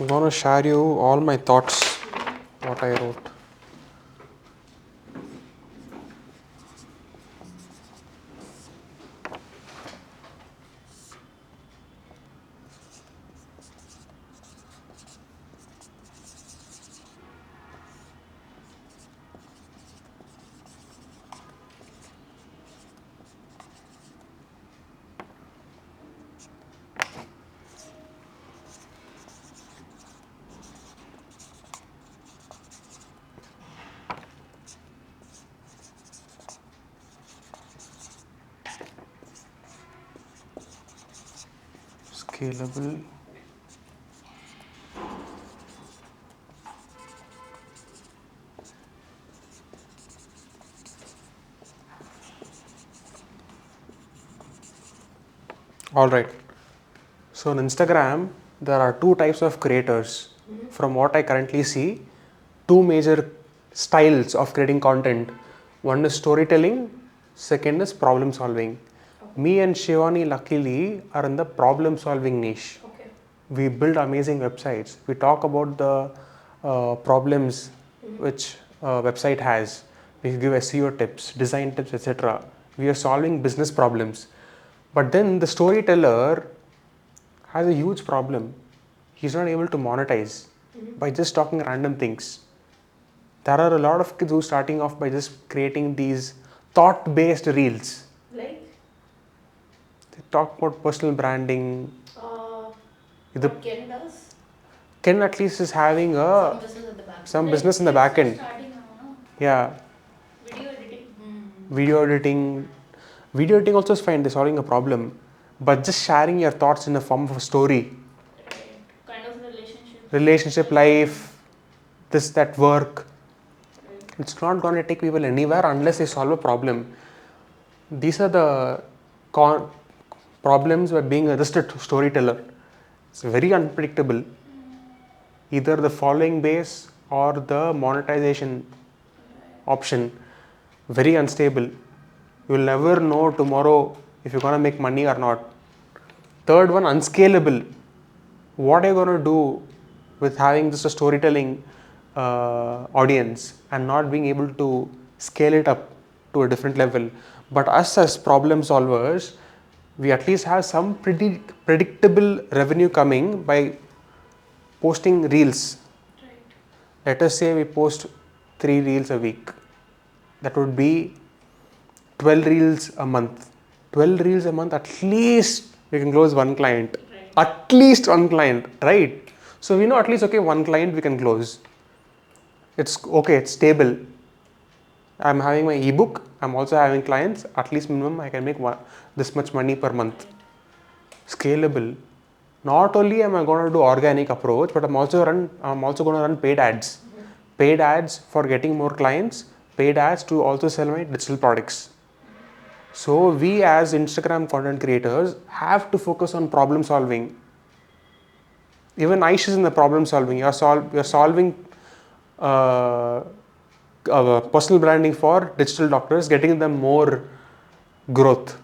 I'm going to share you all my thoughts, what I wrote. Scalable. All right. So on Instagram, there are two types of creators. From what I currently see, two major styles of creating content. One is storytelling, second is problem solving. Me and Shivani luckily are in the problem solving niche. We build amazing websites. We talk about the problems which a website has. We give SEO tips, design tips, etc. We are solving business problems. But then the storyteller has a huge problem. He's not able to monetize by just talking random things. There are a lot of kids who are starting off by just creating these thought-based reels. Like? They talk about personal branding. What Ken does? Ken at least is having Some business at the back. some business in the back end. Starting now, no? Yeah, Video editing. video editing. Video editing also is fine. They're solving a problem, but just sharing your thoughts in the form of a story, Right. Kind of relationship, life, this, that, work. Right. It's not going to take people anywhere unless they solve a problem. These are the problems by being just a storyteller. It's very unpredictable. Either the following base or the monetization option, very unstable. You will never know tomorrow if you're going to make money or not. Third one, unscalable. What are you going to do with having just a storytelling audience and not being able to scale it up to a different level? But us as problem solvers, we at least have some pretty predictable revenue coming by posting reels. Right. Let us say we post 3 reels a week. That would be 12 reels a month. 12 reels a month, at least we can close one client. Right. At least one client, right? So we know at least, okay, one client we can close. It's okay, it's stable. I'm having my ebook, I'm also having clients, at least minimum I can make this much money per month. Scalable. Not only am I going to do organic approach, but I'm also going to run paid ads. Paid ads for getting more clients, paid ads to also sell my digital products. So we as Instagram content creators have to focus on problem solving. Even Aish is in the problem solving. You're solving personal branding for digital doctors, getting them more growth.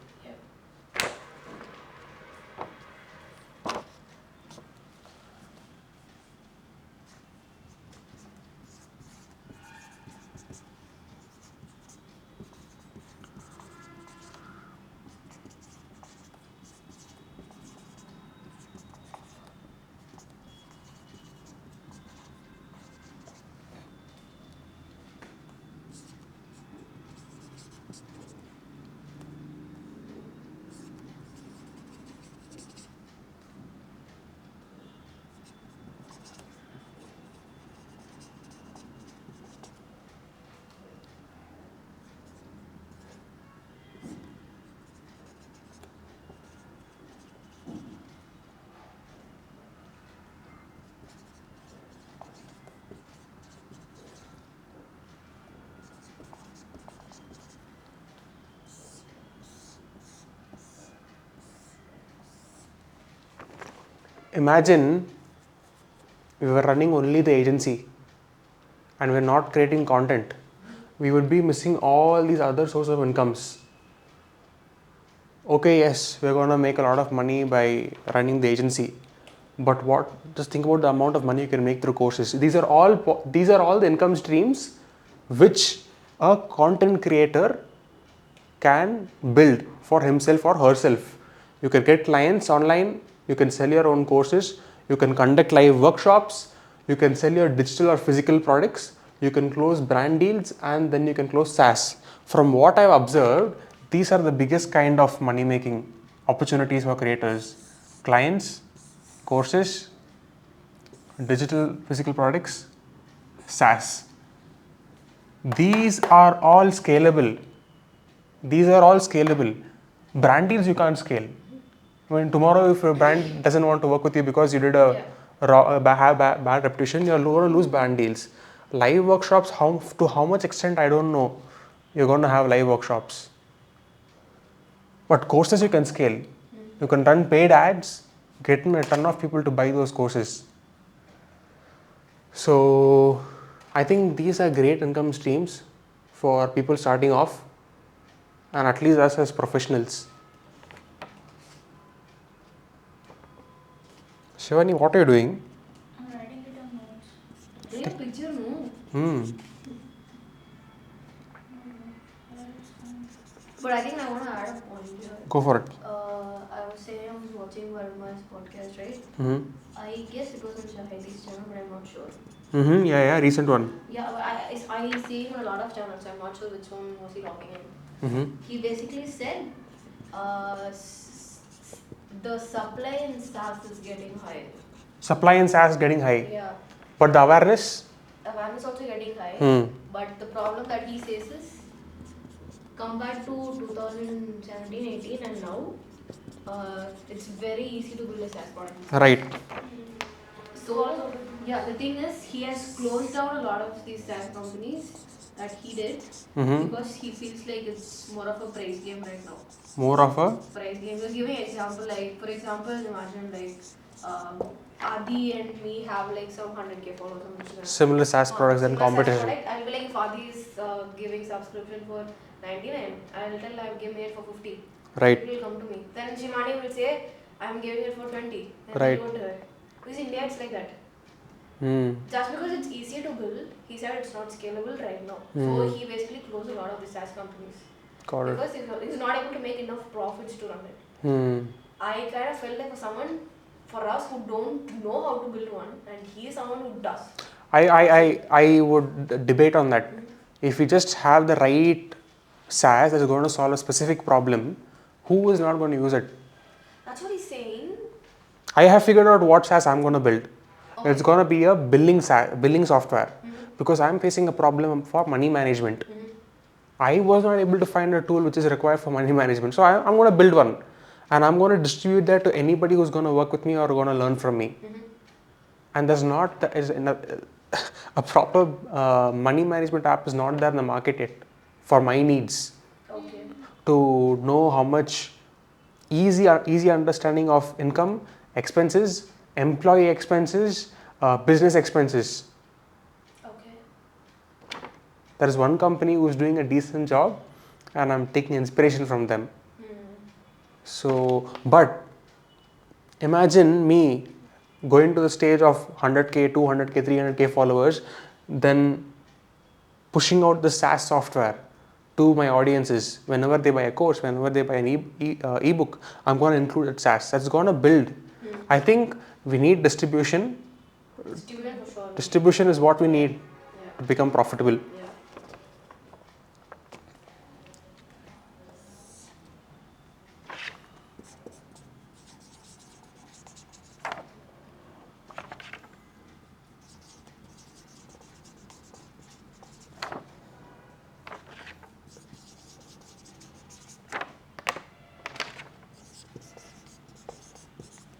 Imagine we were running only the agency and we're not creating content. We would be missing all these other sources of incomes. Okay, yes, we're going to make a lot of money by running the agency, But just think about the amount of money you can make through courses. These are all the income streams which a content creator can build for himself or herself. You can get clients online, you can sell your own courses, you can conduct live workshops, you can sell your digital or physical products, you can close brand deals, and then you can close SaaS. From what I've observed, these are the biggest kind of money making opportunities for creators: clients, courses, digital physical products, SaaS. These are all scalable. Brand deals you can't scale. I mean, tomorrow if a brand doesn't want to work with you because you did a bad reputation, you're going to lose brand deals. Live workshops, to how much extent I don't know. You're going to have live workshops. But courses you can scale. You can run paid ads, get a ton of people to buy those courses. So I think these are great income streams for people starting off, and at least us as professionals. Shivani, what are you doing? I'm writing it on notes. Take a picture, no? But I think I want to add a point here. Go for it. I was saying I was watching Varma's podcast, right? I guess it was on Shahadi's channel, but I'm not sure. Yeah, recent one. Yeah, but I see him on a lot of channels. I'm not sure which one was he talking in. He basically said the supply in SaaS is getting high. Supply in SaaS is getting high. Yeah. But the awareness? Awareness also getting high. But the problem that he says is, compared to 2017-18 and now, it's very easy to build a SaaS product. Right. So, yeah, the thing is, he has closed down a lot of these SaaS companies that he did because he feels like it's more of a price game right now. More of a price game. Just giving an example, like for example, imagine like Adi and me have like some 100k followers on Instagram. Similar SaaS products and competition. I'll be like, if Adi is giving subscription for 99, I'll tell I'm giving it for 50. Right. People will come to me. Then Shimani will say, I'm giving it for 20. Then Right. Go to her. Because India it's like that. Just because it's easier to build, he said it's not scalable right now. So he basically closed a lot of the SaaS companies. Got it. Because he's not able to make enough profits to run it. I kind of felt like for us who don't know how to build one, and he is someone who does. I would debate on that. If we just have the right SaaS that's going to solve a specific problem, who is not going to use it? That's what he's saying. I have figured out what SaaS I'm going to build. Okay. It's going to be a billing software because I'm facing a problem for money management. I was not able to find a tool which is required for money management. So I'm going to build one, and I'm going to distribute that to anybody who's going to work with me or going to learn from me. And there's not a proper money management app is not there in the market yet for my needs. Okay. To know how much easy understanding of income, expenses, employee expenses, business expenses. Okay. There is one company who is doing a decent job, and I'm taking inspiration from them. So, but imagine me going to the stage of 100k, 200k, 300k followers, then pushing out the SaaS software to my audiences. Whenever they buy a course, whenever they buy an ebook, I'm going to include it SaaS. That's going to build. I think we need distribution. Distribution for sure. Distribution is what we need to become profitable. Yeah.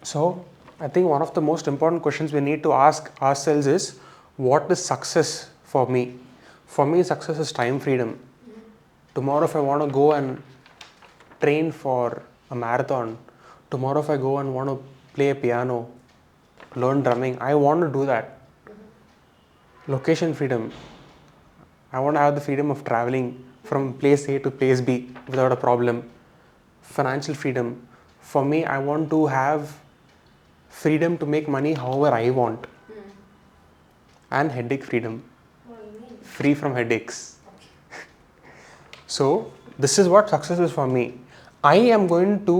So, I think one of the most important questions we need to ask ourselves is, what is success for me? For me, success is time freedom. Tomorrow, if I want to go and train for a marathon, tomorrow if I go and want to play a piano, learn drumming, I want to do that. Location freedom. I want to have the freedom of traveling from place A to place B without a problem. Financial freedom. For me, I want to have freedom to make money however I want, Hmm. and headache freedom, What do you mean? free from headaches. So this is what success is for me. I am going to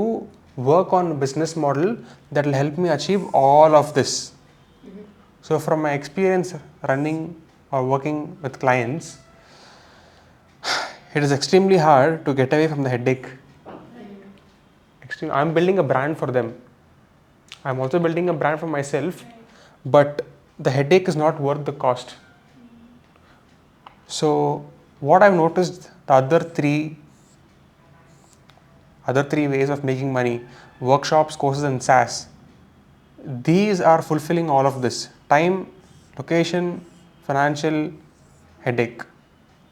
work on a business model that will help me achieve all of this. So from my experience running or working with clients, it is extremely hard to get away from the headache. I'm building a brand for them. I'm also building a brand for myself, but the headache is not worth the cost. So what I've noticed, the other three ways of making money, workshops, courses, and SaaS, these are fulfilling all of this: time, location, financial, headache.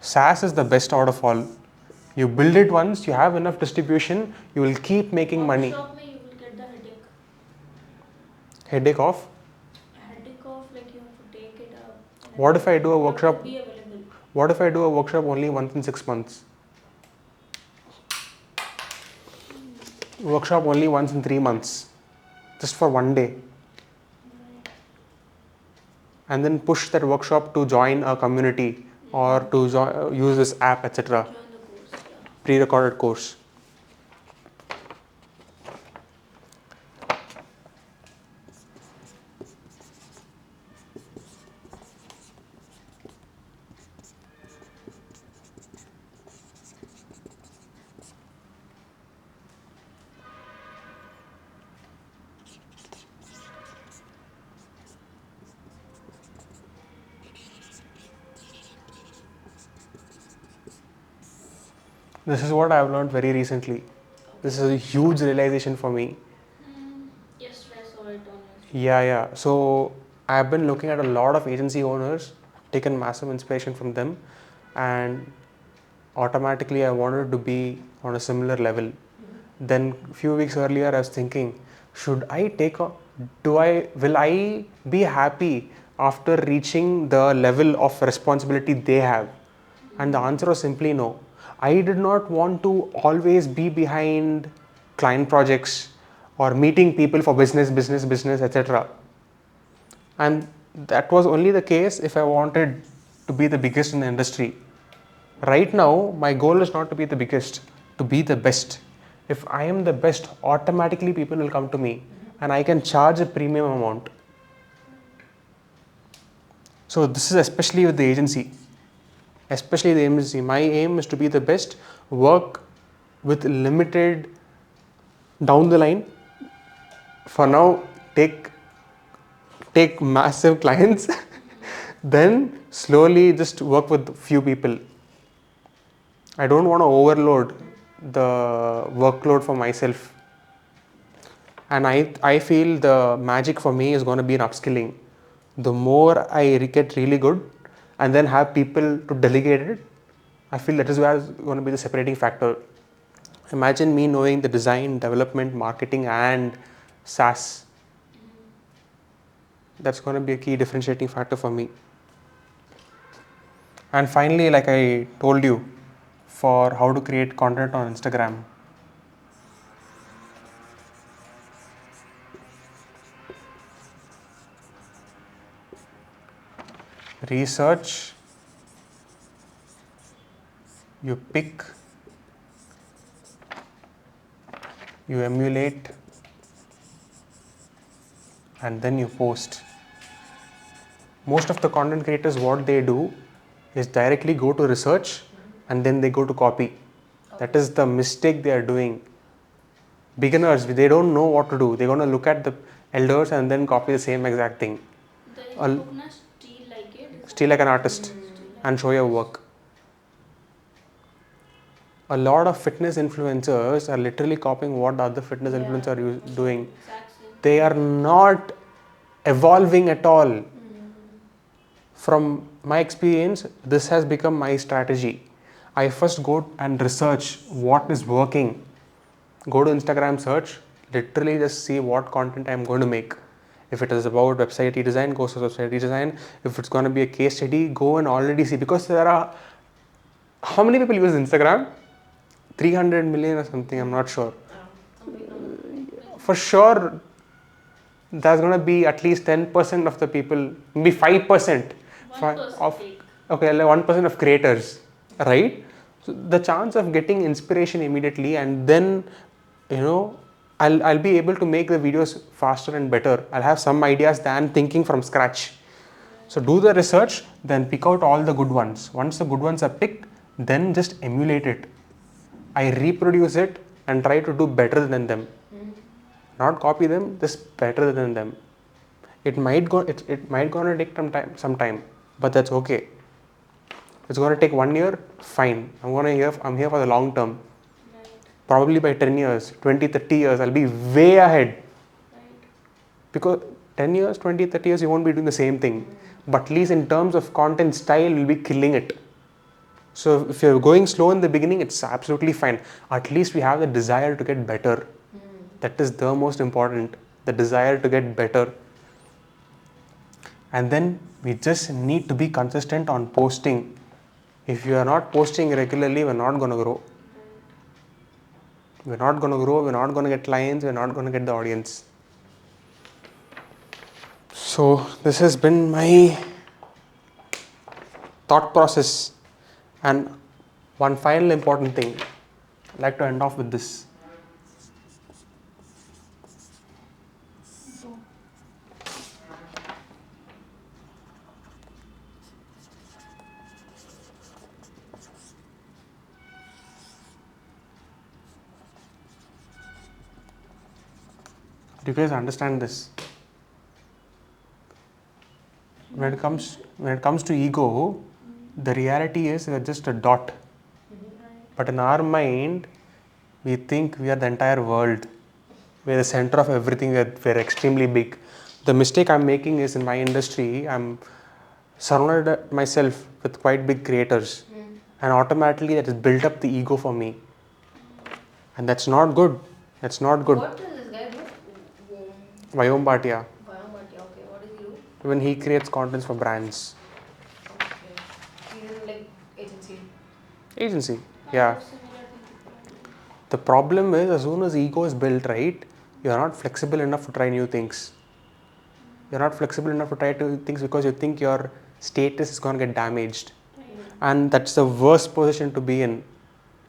SaaS is the best out of all. You build it once, you have enough distribution, you will keep making money. Workshop में you will get the headache. Headache of Headache of like you have to take it up. what if I do a Have to workshop? be available. What if I do a workshop only once in 6 months? Workshop only once in 3 months, just for one day, and then push that workshop to join a community or to use this app, etc. Join the course. Yeah. Pre-recorded course. This is what I have learned very recently. This is a huge realization for me. Yesterday I saw it on your. Yeah. So I've been looking at a lot of agency owners, taken massive inspiration from them, and automatically I wanted to be on a similar level. Then a few weeks earlier I was thinking, will I be happy after reaching the level of responsibility they have? And the answer was simply no. I did not want to always be behind client projects or meeting people for business, etc. And that was only the case if I wanted to be the biggest in the industry. Right now, my goal is not to be the biggest, to be the best. If I am the best, automatically people will come to me and I can charge a premium amount. So this is especially with the agency. My aim is to be the best, work with limited down the line. For now, take massive clients, then slowly just work with few people. I don't want to overload the workload for myself. And I feel the magic for me is going to be in upskilling. The more I get really good and then have people to delegate it, I feel that is where it's going to be the separating factor. Imagine me knowing the design, development, marketing, and SaaS. That's going to be a key differentiating factor for me. And finally, like I told you, for how to create content on Instagram. Research, you pick, you emulate, and then you post. Most of the content creators, what they do is directly go to research and then they go to copy. That is the mistake they are doing. Beginners, they don't know what to do. They're going to look at the elders and then copy the same exact thing. There is a book na Steal Like It. Steal like an artist and show your work. A lot of fitness influencers are literally copying what the other fitness influencers are doing. Exactly. They are not evolving at all. From my experience, this has become my strategy. I first go and research what is working. Go to Instagram search, literally just see what content I am going to make. If it is about website redesign, go to website redesign. If it's going to be a case study, go and already see. Because there are, how many people use Instagram? 300 million or something, I'm not sure. For sure, there's going to be at least 10% of the people, maybe 5% 1% of, take. okay, like 1% of creators, right? So the chance of getting inspiration immediately, and then, you know, I'll be able to make the videos faster and better. I'll have some ideas than thinking from scratch. So do the research, then pick out all the good ones. Once the good ones are picked, then just emulate it. I reproduce it and try to do better than them. Not copy them, just better than them. It might gonna take some time, but that's okay. It's gonna take 1 year, fine. I'm here for the long term. Right. Probably by 10 years, 20, 30 years, I'll be way ahead. Right. Because 10 years, 20, 30 years, you won't be doing the same thing. But at least in terms of content style, you'll be killing it. So if you're going slow in the beginning, it's absolutely fine. At least we have the desire to get better. That is the most important. The desire to get better. And then we just need to be consistent on posting. If you are not posting regularly, we're not going to grow. We're not going to grow. We're not going to get clients. We're not going to get the audience. So this has been my thought process. And one final important thing, I'd like to end off with this. Do you guys understand this? When it comes to ego, the reality is we're just a dot. But in our mind, we think we are the entire world. We're the center of everything. We're extremely big. The mistake I'm making is in my industry, I'm surrounded myself with quite big creators. And automatically that has built up the ego for me. And that's not good. That's not good. What does this guy do? Vyom Bhatia, Bhatia, okay. What does he do? when he creates contents for brands. Okay. He's in like Agency, Kind yeah. of similar thing. The problem is, as soon as ego is built, right, you're not flexible enough to try new things. You're not flexible enough to try new things because you think your status is going to get damaged. And that's the worst position to be in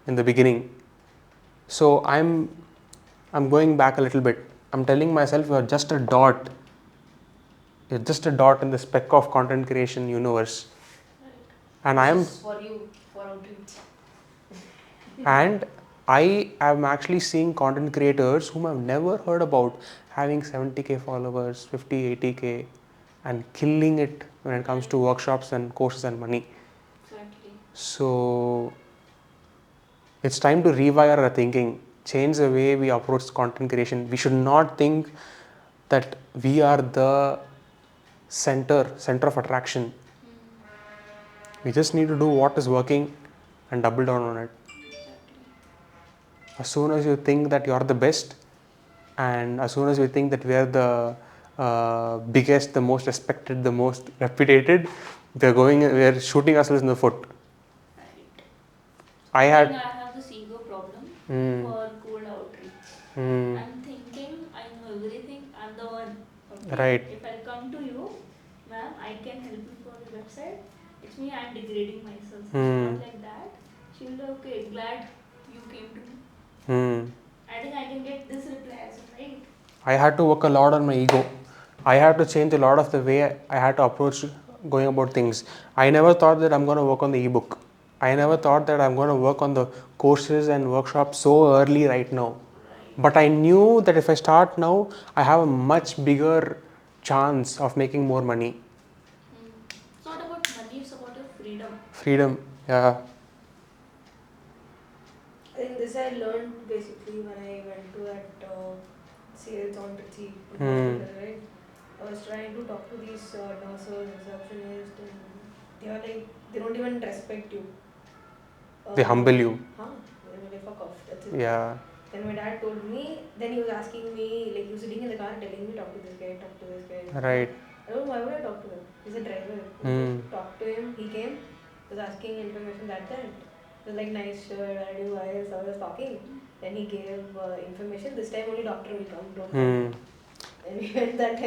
the beginning. So I'm going back a little bit. I'm telling myself you're just a dot. You're just a dot in the speck of content creation universe. And I am for you, for outreach. And I am actually seeing content creators whom I've never heard about having 70k followers, 50, 80k, and killing it when it comes to workshops and courses and money. Exactly. So it's time to rewire our thinking, change the way we approach content creation. We should not think that we are the center of attraction. We just need to do what is working and double down on it. As soon as you think that you are the best, and as soon as you think that we are the biggest, the most respected, the most reputed, we are shooting ourselves in the foot. Right. I I had have this ego problem Hmm. for cold outreach. Hmm. I'm thinking I know everything. I'm the one. Okay. Right. If I come to you, ma'am, I can help you for the website. It's me. I'm degrading myself. Hmm. Not like that. She'll be okay. Glad you came to me. Hmm. I think I can get this reply as well, right? I had to work a lot on my ego. I had to change a lot of the way I had to approach going about things. I never thought that I'm going to work on the ebook. I never thought that I'm going to work on the courses and workshops so early right now. But I knew that if I start now, I have a much bigger chance of making more money. It's not about money, it's about your freedom. Freedom, yeah. I think this I learned basically when I went to that sales on Trichy, right? I was trying to talk to these nurses, receptionists, and they are like, they don't even respect you. They humble you. Huh? They were like, fuck off, that's it. Yeah. Then my dad told me, then he was asking me, like, he was sitting in the car telling me, talk to this guy, talk to this guy. Right. I don't know, why would I talk to him? He's a driver. Talk to him, he came, was asking information that time. It was like, nice shirt, where do you I was talking. Then he gave information. This time only doctor will come. Don't come. And we went that time.